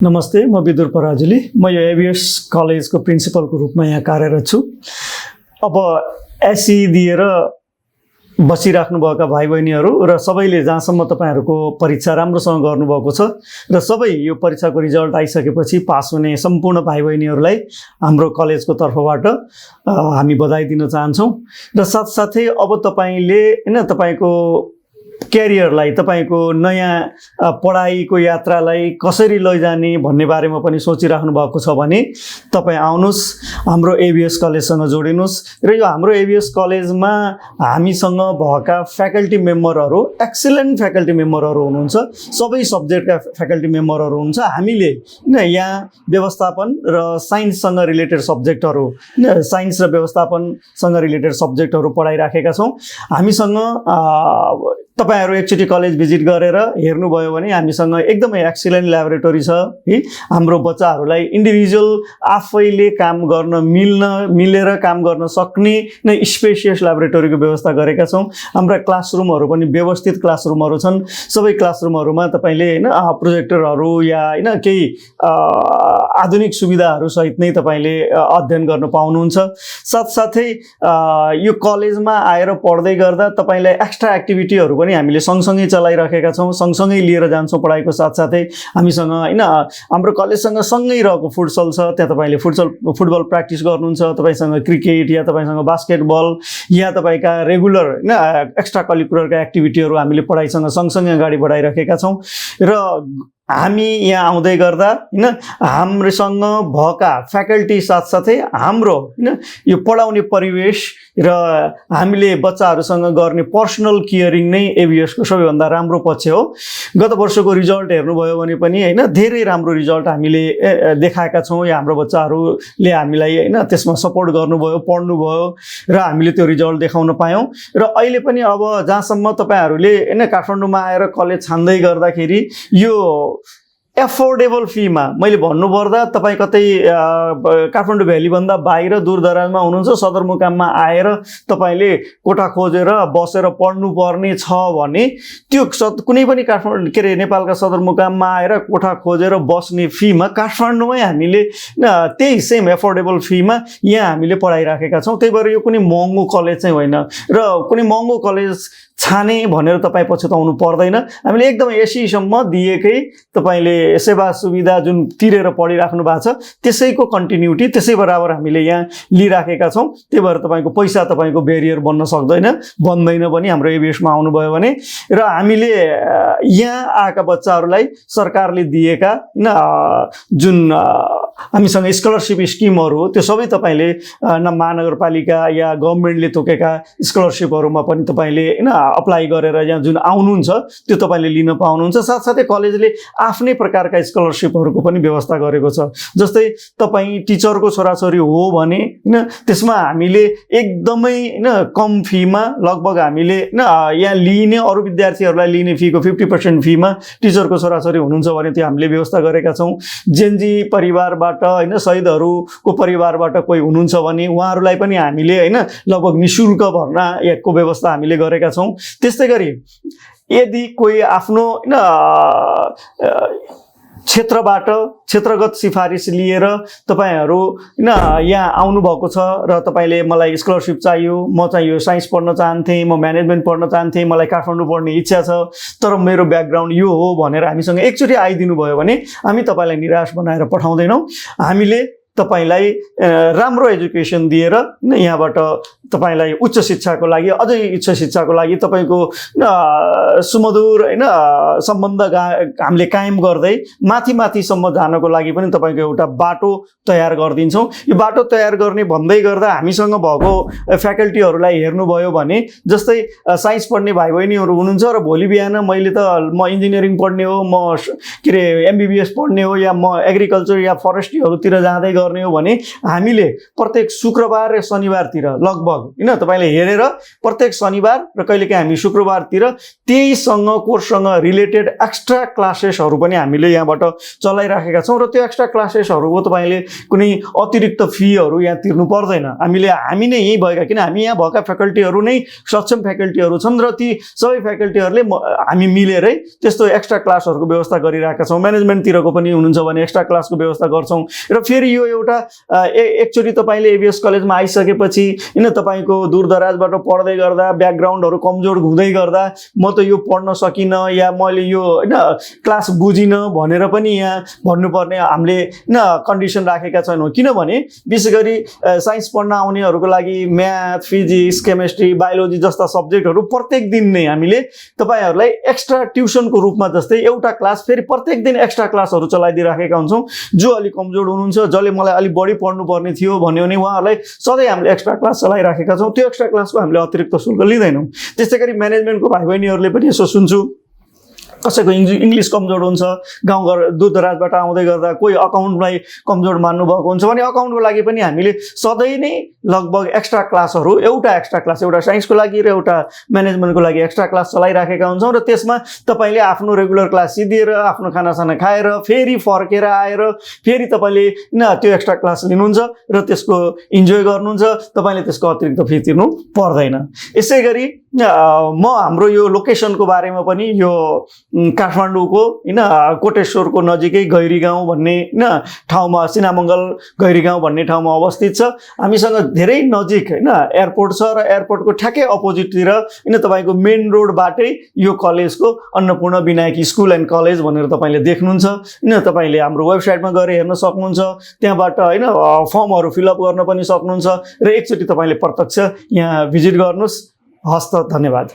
नमस्ते, म विदुर पराजुली। म यो एभिएस कलेजको प्रिन्सिपलको रूपमा यहाँ कार्यरत छु। अब एसई दिएर बसिराख्नुभएका भाइ बहिनीहरू र सबैले जहाँसम्म तपाईँहरूको परीक्षा राम्रोसँग गर्नुभएको छ र सबै यो परीक्षाको रिजल्ट आइसकेपछि पास हुने सम्पूर्ण भाइ बहिनीहरूलाई हाम्रो कलेजको तर्फबाट हामी बधाई दिन चाहन्छौँ। र साथसाथै अब तपाईँले तपाईँको क्यारियरलाई, तपाईँको नयाँ पढाइको यात्रालाई कसरी लैजाने भन्ने बारेमा पनि सोचिराख्नु भएको छ भने तपाईँ आउनुहोस्, हाम्रो एभिएस कलेजसँग जोडिनुहोस्। र यो हाम्रो एभिएस कलेजमा हामीसँग भएका फ्याकल्टी मेम्बरहरू एक्सिलेन्ट फ्याकल्टी मेम्बरहरू हुनुहुन्छ, सबै सब्जेक्टका फ्याकल्टी मेम्बरहरू हुनुहुन्छ। हामीले यहाँ व्यवस्थापन र साइन्ससँग रिलेटेड सब्जेक्टहरू, साइन्स र व्यवस्थापनसँग रिलेटेड सब्जेक्टहरू पढाइराखेका छौँ। हामीसँग तपाईहरु एकचोटि कलेज भिजिट गरेर हेर्नुभयो भने हामीसँग एकदमै एक्सिलेन्ट ल्याबोरेटरी छ है। हाम्रो बच्चाहरूलाई इन्डिभिजुअल आफैले काम गर्न मिलेर काम गर्न सक्ने नै स्पेसियस ल्याबोरेटरीको व्यवस्था गरेका छौँ। हाम्रा क्लासरुमहरू पनि व्यवस्थित क्लासरुमहरू छन्। सबै क्लासरुमहरूमा तपाईले प्रोजेक्टरहरू या केही आधुनिक सुविधाहरू सहित नै तपाईले अध्ययन गर्न पाउनुहुन्छ। साथसाथै यो कलेजमा आएर पढ्दै गर्दा तपाईलाई एक्स्ट्रा एक्टिभिटीहरू पनि हामीले सँगसँगै चलाइराखेका छौँ, सँगसँगै लिएर जान्छौँ पढाइको साथसाथै। हामीसँग हाम्रो कलेजसँग सँगै रहेको फुटसल छ, त्यहाँ तपाईँले फुटबल प्र्याक्टिस गर्नुहुन्छ। तपाईँसँग क्रिकेट या तपाईँसँग बास्केटबल या तपाईँका रेगुलर एक्स्ट्रा करिकुलरका एक्टिभिटीहरू हामीले पढाइसँग सँगसँगै अगाडि बढाइराखेका छौँ। र हामी यहाँ आउँदै गर्दा हाम्रोसँग भएका फ्याकल्टी साथसाथै हाम्रो यो पढाउने परिवेश र हामीले बच्चाहरूसँग गर्ने पर्सनल केयरिङ नै एभिएसको सबैभन्दा राम्रो पक्ष हो। गत वर्षको रिजल्ट हेर्नुभयो भने पनि धेरै राम्रो रिजल्ट हामीले देखाएका छौँ। या हाम्रो बच्चाहरूले हामीलाई त्यसमा सपोर्ट गर्नुभयो, पढ्नुभयो र हामीले त्यो रिजल्ट देखाउन पायौँ। र अहिले पनि अब जहाँसम्म तपाईँहरूले काठमाडौँमा आएर कलेज छान्दै गर्दाखेरि यो एफोर्डेबल फीमा, मैले भन्नुपर्दा तपाईँ कतै काठमाडौँ भ्यालीभन्दा बाहिर दूरदराजमा हुनुहुन्छ, सदरमुकाममा आएर तपाईँले कोठा खोजेर बसेर पढ्नुपर्ने छ भने त्यो कुनै पनि काठमाडौँ नेपालका सदरमुकाममा आएर कोठा खोजेर बस्ने फीमा काठमाडौँमै हामीले त्यही सेम एफोर्डेबल फीमा यहाँ हामीले पढाइराखेका छौँ। त्यही भएर यो कुनै महँगो कलेज चाहिँ होइन र कुनै महँगो कलेज छाने भनेर तपाईँ पछुताउनु पर्दैन। हामीले एकदम एसीसम्म दिएकै तपाईँले सेवा सुविधा जुन तिरेर पढिराख्नु भएको छ त्यसैको कन्टिन्युटी त्यसै बराबर हामीले यहाँ लिइराखेका छौँ। त्यही भएर तपाईँको पैसा तपाईँको बेरियर बन्न सक्दैन, बन्दैन पनि हाम्रो एभिएसमा आउनुभयो भने। र हामीले यहाँ आएका बच्चाहरूलाई सरकारले दिएका जुन हामीसँग स्कलरसिप स्किमहरू हो त्यो सबै तपाईँले महानगरपालिका या गभर्मेन्टले तोकेका स्कलरसिपहरूमा पनि तपाईँले अप्लाई गरेर यहाँ जुन आउनुहुन्छ त्यो तपाईँले लिन पाउनुहुन्छ। साथसाथै कलेजले आफ्नै प्रकारका स्कलरसिपहरूको पनि व्यवस्था गरेको छ। जस्तै तपाईँ टिचरको छोराछोरी हो भने त्यसमा हामीले एकदमै कम फीमा लगभग हामीले यहाँ लिने अरू विद्यार्थीहरूलाई लिने फीको 50% फीमा टिचरको छोराछोरी हुनुहुन्छ भने त्यो हामीले व्यवस्था गरेका छौँ। जेनजी परिवारबाट शहीदहरूको परिवारबाट कोही हुनुहुन्छ भने उहाँहरूलाई पनि हामीले लगभग निःशुल्क भर्नाको व्यवस्था हामीले गरेका छौँ। त्यस्तै गरी यदि कोही आफ्नो क्षेत्रगत सिफारिस लिएर तपाईँहरू यहाँ आउनुभएको छ र तपाईँले मलाई स्कलरसिप चाहियो, म चाहिँ यो साइन्स पढ्न चाहन्थेँ, म म्यानेजमेन्ट पढ्न चाहन्थेँ, मलाई काठमाडौँ पढ्ने इच्छा छ तर मेरो ब्याकग्राउन्ड यो हो भनेर हामीसँग एकचोटि आइदिनु भयो भने हामी तपाईँलाई निराश बनाएर पठाउँदैनौँ। हामीले तपाईलाई राम्रो एजुकेसन दिएर यहाँबाट तपाईलाई उच्च शिक्षाको लागि, अझै उच्च शिक्षाको लागि तपाईको सुमधुर सम्बन्ध हामीले कायम गर्दै माथिसम्म जानको लागि पनि तपाईको एउटा बाटो तयार गरिदिन्छौँ। यो बाटो तयार गर्ने भन्दै गर्दा हामीसँग भएको फ्याकल्टीहरूलाई हेर्नुभयो भने जस्तै साइन्स पढ्ने भाइ बहिनीहरू हुनुहुन्छ र भोलि बिहान म इन्जिनियरिङ पढ्ने हो, म एमबिबिएस पढ्ने हो या म एग्रिकल्चर या फरेस्ट्रीहरूतिर जाँदै गर्ने हो भने हामीले प्रत्येक शुक्रबार र शनिबारतिर लगभग हैन तपाईले हेरेर प्रत्येक शनिबार र कहिलेकाहीँ हामी शुक्रबारतिर त्यहीसँग कोर्ससँग रिलेटेड एक्स्ट्रा क्लासेसहरू पनि हामीले यहाँबाट चलाइराखेका छौं र त्यो एक्स्ट्रा क्लासेसहरूको तपाईले कुनै अतिरिक्त फीहरू यहाँ तिर्नु पर्दैन हामी नै यही भएका किन हामी यहाँ भएका फ्याकल्टीहरू नै सक्षम फ्याकल्टीहरू छन् र ती सबै फ्याकल्टीहरूले हामी मिलेरै त्यस्तो एक्स्ट्रा क्लासहरूको व्यवस्था गरिरहेका छौं म्यानेजमेन्टतिरको पनि हुनुहुन्छ भने एक्स्ट्रा क्लासको व्यवस्था गर्छौं र फेरि यो एउटा एकचोटी तपाईले एबीएस कलेजमा आइसकेपछि हैन तपाईको दूरदराजबाट पढ्दै गर्दा ब्याकग्राउन्डहरू कमजोर हुँदै गर्दा म त यो पढ्न सकिन या मैले यो हैन क्लास बुझिन भनेर पनि यहाँ भन्नुपर्ने हामीले हैन कन्डिसन राखेका छैनौं किनभने विशेष गरी साइन्स पढ्न आउनेहरूको लागि म्याथ फिजिक्स केमिस्ट्री बायोलोजी जस्ता सब्जेक्टहरू प्रत्येक दिन नै हामीले तपाईहरुलाई एक्स्ट्रा ट्युसनको रूपमा जस्तै एउटा क्लास फेरि प्रत्येक दिन एक्स्ट्रा क्लासहरू चलाइदिराखेका हुन्छौं जो अलि कमजोर हुनुहुन्छ जसले मलाई अलि बढी पढ्नु पर्ने थियो भन्यो भने उहाँहरुलाई सधैँ हामीले एक्स्ट्रा क्लास चलाइराखेका छौं त्यो एक्स्ट्रा क्लासको हामीले अतिरिक्त शुल्क लिँदैनौं त्यसैगरी म्यानेजमेन्टको भाइ बहिनीहरुले पनि यसो सुन्छु कसैको इंग्लिश कमजोर हुन्छ गाउँघर दूरदराजबाट आउँदै गर्दा कोही अकाउन्टलाई कमजोर मान्नु भएको हुन्छ भने अकाउन्टको लागि पनि हामीले सधैँ नै लगभग एक्स्ट्रा क्लासहरू एउटा एक्स्ट्रा क्लास एउटा साइन्सको लागि र एउटा म्यानेजमेन्टको लागि एक्स्ट्रा क्लास चलाइराखेका हुन्छौं र त्यसमा तपाईले आफ्नो रेगुलर क्लास सिधिएर आफ्नो खानासाना खाएर फेरि फर्केर आएर फेरि तपाईले त्यो एक्स्ट्रा क्लास लिनुहुन्छ र त्यसको इन्जोय गर्नुहुन्छ तपाईले त्यसको अतिरिक्त फी तिर्नु पर्दैन यसैगरी म हाम्रो यो लोकेसनको बारेमा पनि यो काठमाडौँको हैन कोटेश्वरको नजिकै गैरी गाउँ भन्ने हैन ठाउँमा सिनामंगल गैरी गाउँ भन्ने ठाउँमा अवस्थित छ हामीसँग धेरै नजिक हैन एयरपोर्ट छ र एयरपोर्टको ठ्याक्कै अपोजिटतिर हैन तपाईको मेन रोडबाटै यो कलेजको Annapurna Vinayak school and college भनेर तपाईले देख्नुहुन्छ हैन तपाईले हाम्रो वेबसाइटमा गएर हेर्न सक्नुहुन्छ त्यहाँबाट हैन फर्महरु फिलअप गर्न पनि सक्नुहुन्छ र एकचोटी तपाईले प्रत्यक्ष यहाँ भिजिट गर्नुस् हस्त धन्यवाद।